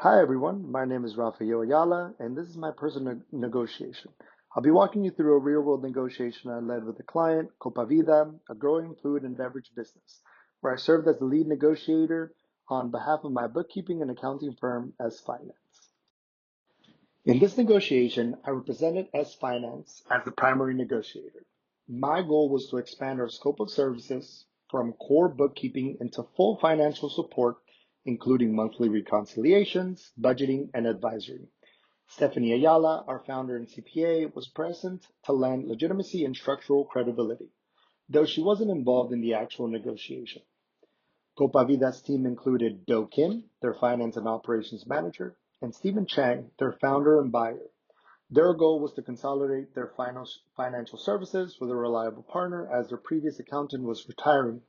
Hi everyone, my name is Rafael Ayala, and this is my personal negotiation. I'll be walking you through a real-world negotiation I led with a client, Copa Vida, a growing food and beverage business, where I served as the lead negotiator on behalf of my bookkeeping and accounting firm, S Finance. In this negotiation, I represented S Finance as the primary negotiator. My goal was to expand our scope of services from core bookkeeping into full financial support, including monthly reconciliations, budgeting, and advisory. Stephanie Ayala, our founder and CPA, was present to lend legitimacy and structural credibility, though she wasn't involved in the actual negotiation. Copa Vida's team included Do Kim, their finance and operations manager, and Stephen Chang, their founder and buyer. Their goal was to consolidate their financial services with a reliable partner as their previous accountant was retiring.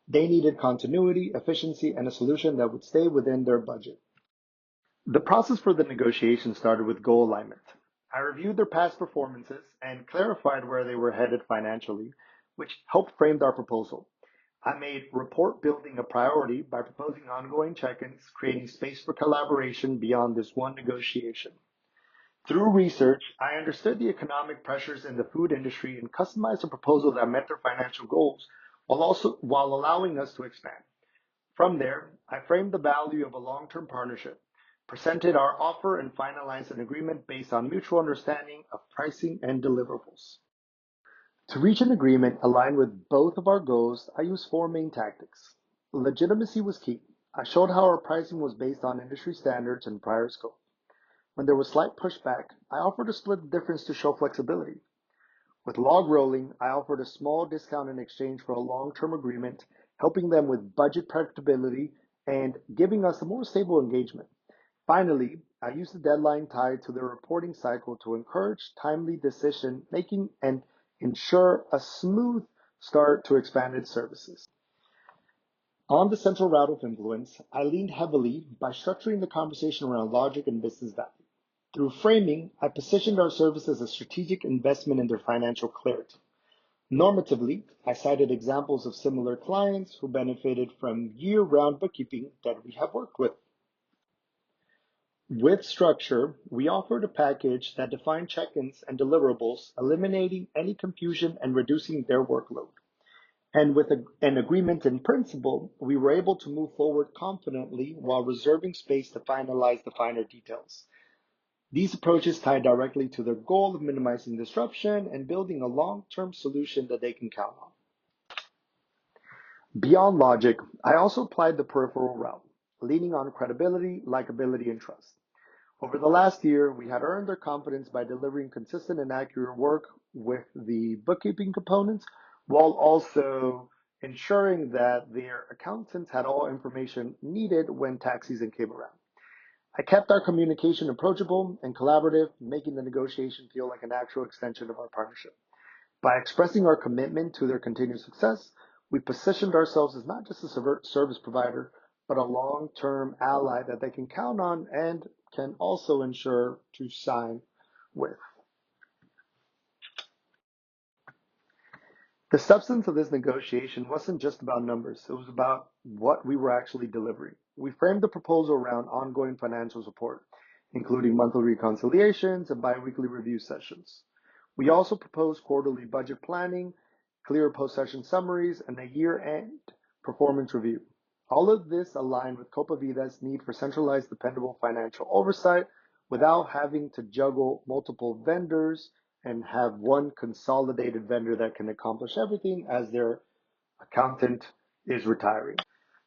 They needed continuity, efficiency, and a solution that would stay within their budget. The process for the negotiation started with goal alignment. I reviewed their past performances and clarified where they were headed financially, which helped frame our proposal. I made report building a priority by proposing ongoing check-ins, creating space for collaboration beyond this one negotiation. Through research, I understood the economic pressures in the food industry and customized a proposal that met their financial goals while allowing us to expand. From there, I framed the value of a long-term partnership, presented our offer, and finalized an agreement based on mutual understanding of pricing and deliverables. To reach an agreement aligned with both of our goals, I used four main tactics. Legitimacy was key. I showed how our pricing was based on industry standards and prior scope. When there was slight pushback, I offered to split the difference to show flexibility. With log rolling, I offered a small discount in exchange for a long-term agreement, helping them with budget predictability and giving us a more stable engagement. Finally, I used the deadline tied to their reporting cycle to encourage timely decision making and ensure a smooth start to expanded services. On the central route of influence, I leaned heavily by structuring the conversation around logic and business value. Through framing, I positioned our service as a strategic investment in their financial clarity. Normatively, I cited examples of similar clients who benefited from year-round bookkeeping that we have worked with. With structure, we offered a package that defined check-ins and deliverables, eliminating any confusion and reducing their workload. And with an agreement in principle, we were able to move forward confidently while reserving space to finalize the finer details. These approaches tie directly to their goal of minimizing disruption and building a long-term solution that they can count on. Beyond logic, I also applied the peripheral route, leaning on credibility, likability, and trust. Over the last year, we had earned their confidence by delivering consistent and accurate work with the bookkeeping components, while also ensuring that their accountants had all information needed when tax season came around. I kept our communication approachable and collaborative, making the negotiation feel like a natural extension of our partnership. By expressing our commitment to their continued success, we positioned ourselves as not just a service provider, but a long-term ally that they can count on and can also ensure to sign with. The substance of this negotiation wasn't just about numbers, it was about what we were actually delivering. We framed the proposal around ongoing financial support, including monthly reconciliations and biweekly review sessions. We also proposed quarterly budget planning, clear post-session summaries, and a year-end performance review. All of this aligned with Copa Vida's need for centralized, dependable financial oversight without having to juggle multiple vendors and have one consolidated vendor that can accomplish everything as their accountant is retiring.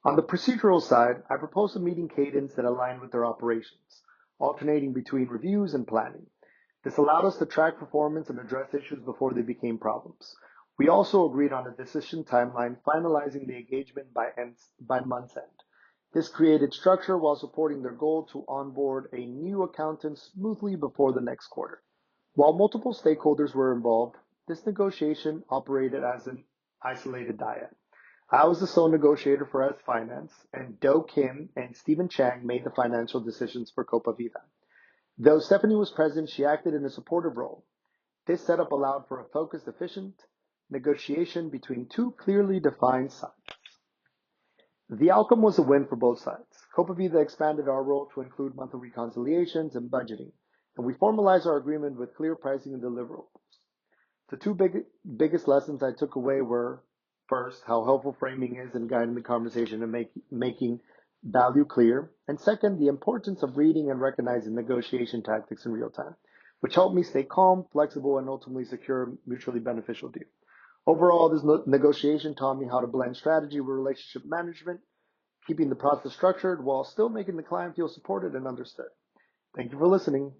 On the procedural side, I proposed a meeting cadence that aligned with their operations, alternating between reviews and planning. This allowed us to track performance and address issues before they became problems. We also agreed on a decision timeline, finalizing the engagement by month's end. This created structure while supporting their goal to onboard a new accountant smoothly before the next quarter. While multiple stakeholders were involved, this negotiation operated as an isolated dyad. I was the sole negotiator for S Finance, and Do Kim and Stephen Chang made the financial decisions for Copa Vida. Though Stephanie was present, she acted in a supportive role. This setup allowed for a focused, efficient negotiation between two clearly defined sides. The outcome was a win for both sides. Copavida expanded our role to include monthly reconciliations and budgeting, and we formalized our agreement with clear pricing and deliverables. The biggest lessons I took away were, first, how helpful framing is in guiding the conversation and making value clear, and second, the importance of reading and recognizing negotiation tactics in real time, which helped me stay calm, flexible, and ultimately secure a mutually beneficial deal. Overall, this negotiation taught me how to blend strategy with relationship management, keeping the process structured while still making the client feel supported and understood. Thank you for listening.